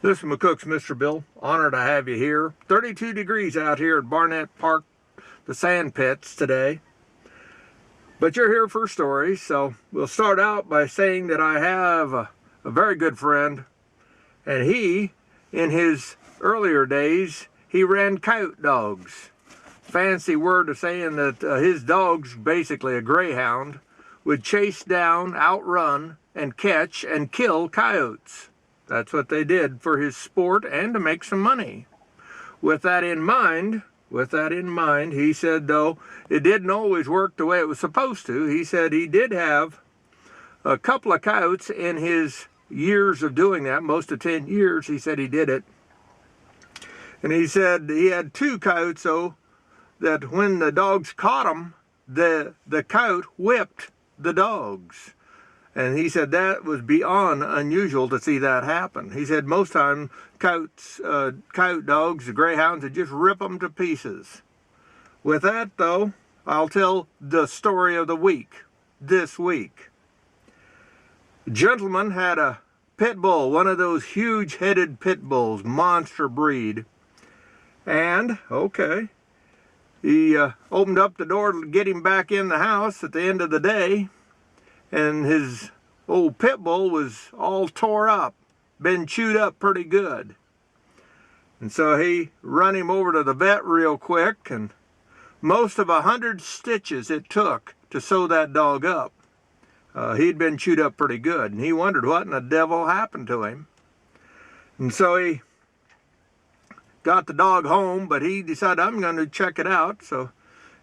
This is McCook's Mr. Bill. Honored to have you here. 32 degrees out here at Barnett Park, the sand pits today. But you're here for a story, so we'll start out by saying that I have a very good friend. And he, in his earlier days, he ran coyote dogs. Fancy word of saying that his dogs, basically a greyhound, would chase down, outrun, and catch and kill coyotes. That's what they did for his sport and to make some money. With that in mind, he said, though, it didn't always work the way it was supposed to. He said he did have a couple of coyotes in his years of doing that, most of 10 years, he said he did it. And he said he had two coyotes, though, that when the dogs caught them, the coyote whipped the dogs. And he said that was beyond unusual to see that happen. He said most time coyote dogs, the greyhounds, would just rip them to pieces. With that, though, I'll tell the story of the week, this week. A gentleman had a pit bull, one of those huge-headed pit bulls, monster breed. And, okay, he opened up the door to get him back in the house at the end of the day. And his old pit bull was all tore up, been chewed up pretty good. And so he run him over to the vet real quick, and most of 100 stitches it took to sew that dog up. He'd been chewed up pretty good, and he wondered what in the devil happened to him. And so he got the dog home, but he decided, I'm going to check it out. So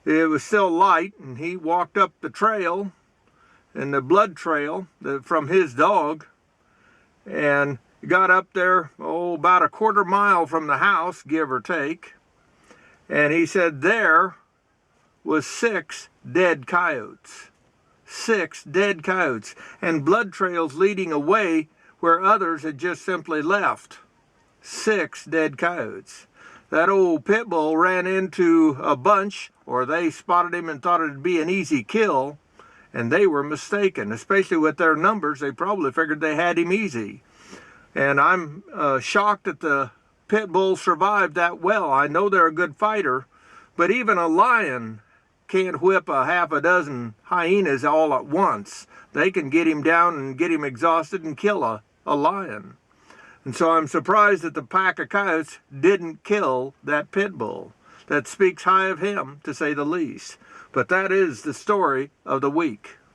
it was still light, and he walked up the trail, and the blood trail from his dog, and got up there, about a quarter mile from the house, give or take. And he said there was 6 dead coyotes. 6 dead coyotes, and blood trails leading away where others had just simply left. 6 dead coyotes. That old pit bull ran into a bunch, or they spotted him and thought it'd be an easy kill. And they were mistaken, especially with their numbers. They probably figured they had him easy. And I'm shocked that the pit bull survived that well. I know they're a good fighter, but even a lion can't whip a half a dozen hyenas all at once. They can get him down and get him exhausted and kill a lion. And so I'm surprised that the pack of coyotes didn't kill that pit bull. That speaks high of him, to say the least. But that is the story of the week.